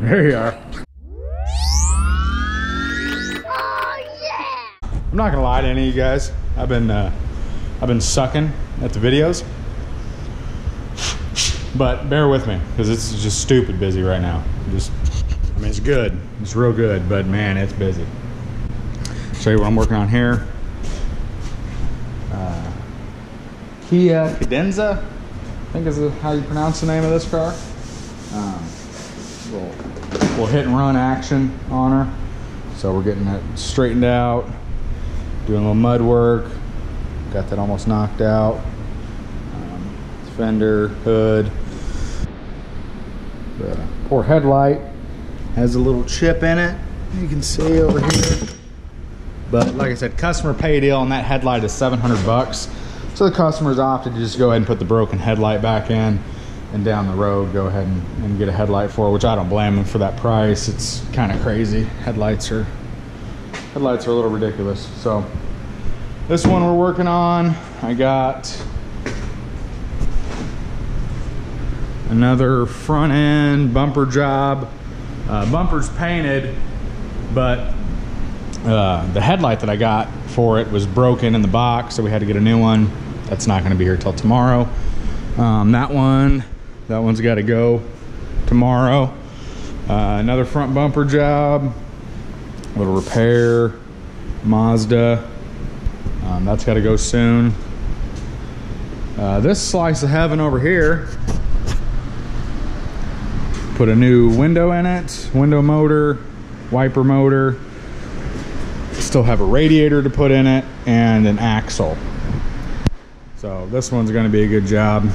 There you are. Oh yeah! I'm not gonna lie to any of you guys. I've been sucking at the videos, but bear with me because it's just stupid busy right now. I mean, it's good. It's real good, but man, it's busy. Show you what I'm working on here. Kia Cadenza, I think is how you pronounce the name of this car. Little hit and run action on her. So we're getting it straightened out, doing a little mud work. Got that almost knocked out. Fender, hood. The poor headlight has a little chip in it. You can see over here. But like I said, customer pay deal on that headlight is 700 bucks. So the customers opted to just go ahead and put the broken headlight back in, and down the road go ahead and get a headlight for it, which I don't blame them for that price. It's kind of crazy. Headlights are a little ridiculous. So this one we're working on, I got another front end bumper job. Bumper's painted, but the headlight that I got for it was broken in the box, so we had to get a new one. That's not going to be here till tomorrow. That one's got to go tomorrow. Another front bumper job, a little repair, Mazda. That's got to go soon. This slice of heaven over here, put a new window in it, window motor, wiper motor. Still have a radiator to put in it and an axle. So this one's going to be a good job.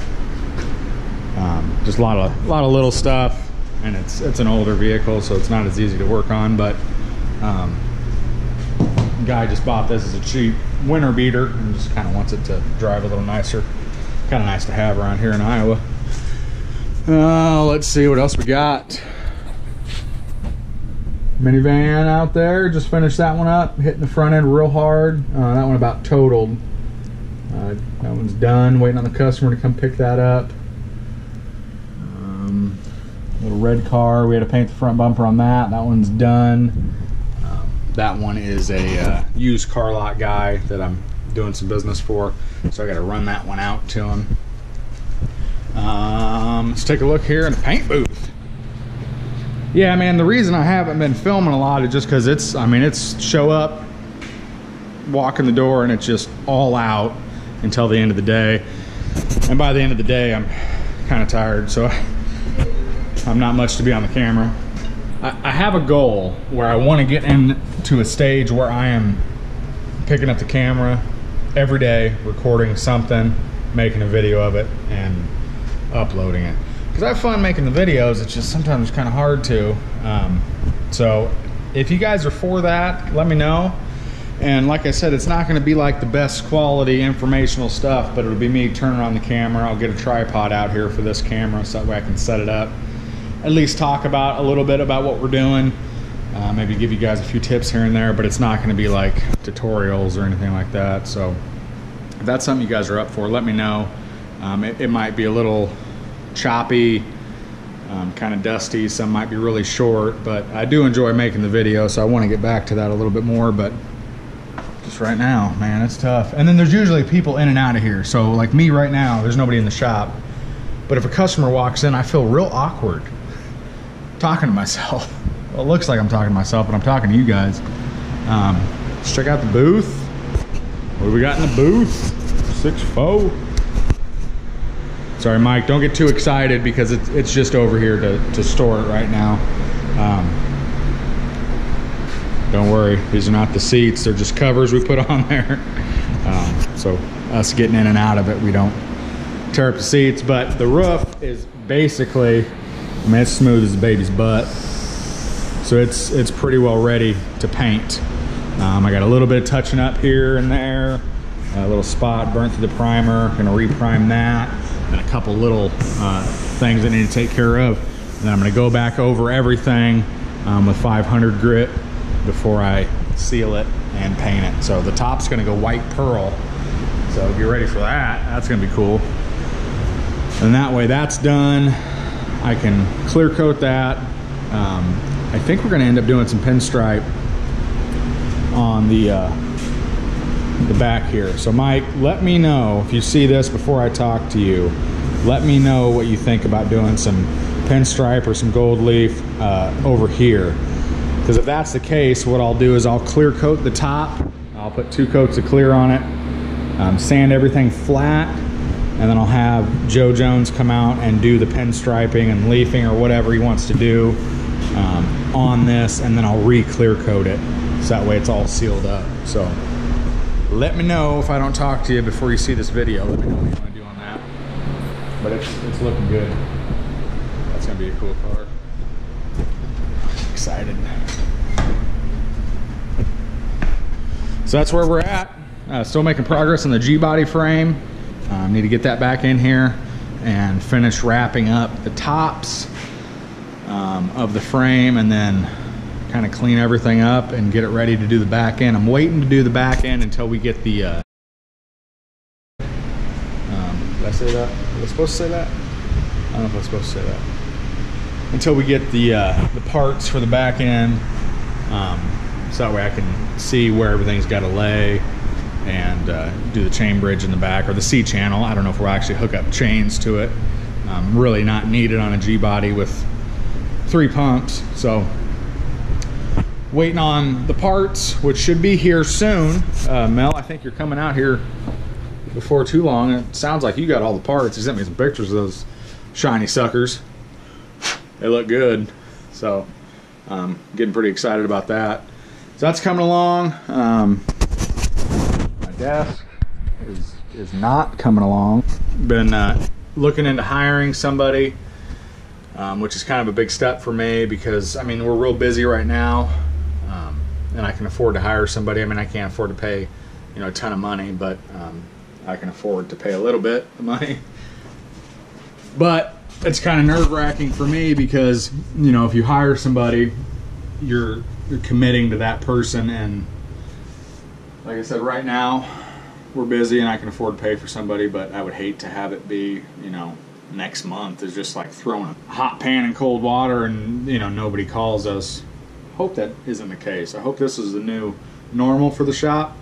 Just a lot of little stuff, and it's an older vehicle, so it's not as easy to work on. But guy just bought this as a cheap winter beater and just kind of wants it to drive a little nicer. Kind of nice to have around here in Iowa. Let's see what else we got. Minivan out there, just finished that one up, hitting the front end real hard. That one about totaled. That one's done, waiting on the customer to come pick that up. Little red car, we had to paint the front bumper on that. That one's done. That one is a used car lot guy that I'm doing some business for, so I got to run that one out to him. Let's take a look here in the paint booth. Yeah, man, the reason I haven't been filming a lot is just because it's show up, walk in the door, and it's just all out until the end of the day. And by the end of the day, I'm kind of tired, so I'm not much to be on the camera. I have a goal where I want to get into a stage where I am picking up the camera every day, recording something, making a video of it, and uploading it. Because I have fun making the videos, it's just sometimes kind of hard to. So if you guys are for that, let me know. And like I said, it's not going to be like the best quality informational stuff, but it'll be me turning on the camera. I'll get a tripod out here for this camera so that way I can set it up. At least talk about a little bit about what we're doing. Maybe give you guys a few tips here and there, but it's not going to be like tutorials or anything like that. So if that's something you guys are up for, let me know. It might be a little choppy, kind of dusty, some might be really short, but I do enjoy making the video, so I want to get back to that a little bit more. But just right now, man, it's tough. And then there's usually people in and out of here, so like me right now, there's nobody in the shop, but if a customer walks in, I feel real awkward talking to myself. Well, it looks like I'm talking to myself, but I'm talking to you guys. Let's check out the booth. What do we got in the booth? 6'4". Sorry, Mike, don't get too excited because it's just over here to store it right now. Don't worry, these are not the seats, they're just covers we put on there. So us getting in and out of it, we don't tear up the seats, but the roof is basically, I mean, it's smooth as a baby's butt. So it's pretty well ready to paint. I got a little bit of touching up here and there, a little spot burnt through the primer, gonna reprime that, and a couple little things I need to take care of. And then I'm gonna go back over everything with 500 grit before I seal it and paint it. So the top's gonna go white pearl. So get ready for that. That's gonna be cool. And that way that's done. I can clear coat that, I think we're going to end up doing some pinstripe on the back here. So Mike, let me know if you see this before I talk to you. Let me know what you think about doing some pinstripe or some gold leaf over here. Because if that's the case, what I'll do is I'll clear coat the top. I'll put 2 coats of clear on it, sand everything flat, and then I'll have Joe Jones come out and do the pinstriping and leafing or whatever he wants to do on this, and then I'll re-clear coat it so that way it's all sealed up. So let me know if I don't talk to you before you see this video. Let me know what you want to do on that. But it's looking good. That's gonna be a cool car. Excited. So that's where we're at. Still making progress on the G-body frame. Need to get that back in here and finish wrapping up the tops of the frame, and then kind of clean everything up and get it ready to do the back end. I'm waiting to do the back end until we get the did I say that? Was I supposed to say that? I don't know if I was supposed to say that. Until we get the parts for the back end, so that way I can see where everything's got to lay and do the chain bridge in the back, or the C-channel. I don't know if we'll actually hook up chains to it. Really not needed on a G-body with 3 pumps. So waiting on the parts, which should be here soon. Mel, I think you're coming out here before too long. It sounds like you got all the parts. You sent me some pictures of those shiny suckers. They look good. So getting pretty excited about that. So that's coming along. My desk is not coming along. Been looking into hiring somebody, which is kind of a big step for me, because I mean, we're real busy right now, and I can afford to hire somebody. I mean, I can't afford to pay, you know, a ton of money, but I can afford to pay a little bit of money. But it's kind of nerve-wracking for me because, you know, if you hire somebody, you're committing to that person, and like I said, right now we're busy and I can afford to pay for somebody, but I would hate to have it be, you know, next month is just like throwing a hot pan in cold water and, you know, nobody calls us. Hope that isn't the case. I hope this is the new normal for the shop.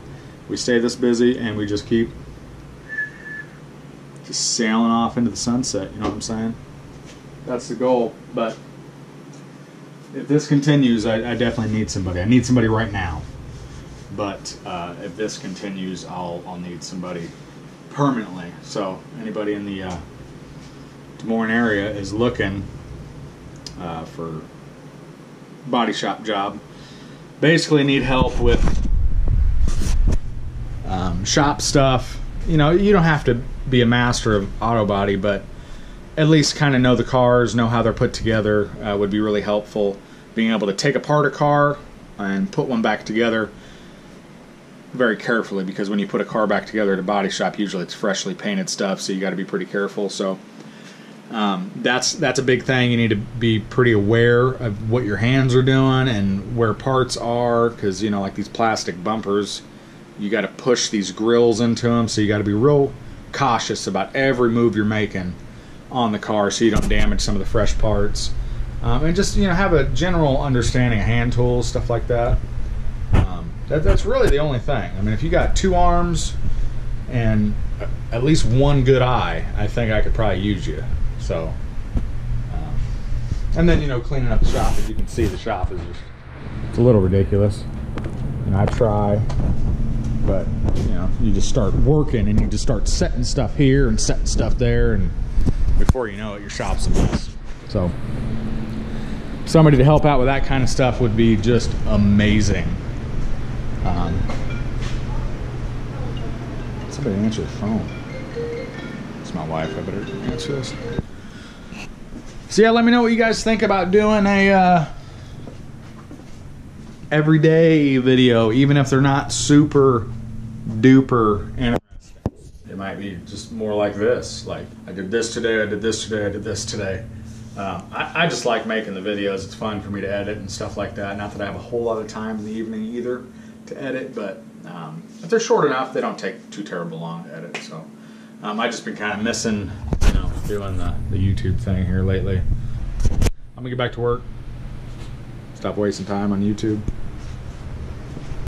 We stay this busy and we just keep just sailing off into the sunset, you know what I'm saying? That's the goal. But if this continues, I definitely need somebody. I need somebody right now. But if this continues, I'll need somebody permanently. So anybody in the Des Moines area is looking for body shop job. Basically need help with shop stuff. You know, you don't have to be a master of auto body, but at least kind of know the cars, know how they're put together would be really helpful. Being able to take apart a car and put one back together very carefully, because when you put a car back together at a body shop, usually it's freshly painted stuff, so you got to be pretty careful. So that's a big thing. You need to be pretty aware of what your hands are doing and where parts are, because, you know, like these plastic bumpers, you got to push these grills into them, so you got to be real cautious about every move you're making on the car so you don't damage some of the fresh parts. And just, you know, have a general understanding of hand tools, stuff like that. That's really the only thing. I mean, if you got 2 arms and at least 1 good eye, I think I could probably use you. So, and then, you know, cleaning up the shop, as you can see, the shop is just, it's a little ridiculous. You know, I try, but, you know, you just start working and you just start setting stuff here and setting stuff there, and before you know it, your shop's a mess. So somebody to help out with that kind of stuff would be just amazing. Somebody answer the phone. It's my wife. I better answer this. So yeah, let me know what you guys think about doing a everyday video, even if they're not super duper interesting. It might be just more like this. Like, I did this today, I did this today, I did this today. I just like making the videos. It's fun for me to edit and stuff like that. Not that I have a whole lot of time in the evening either to edit, but if they're short enough, they don't take too terrible long to edit. So I've just been kind of missing, you know, doing the YouTube thing here lately. I'm gonna get back to work. Stop wasting time on YouTube.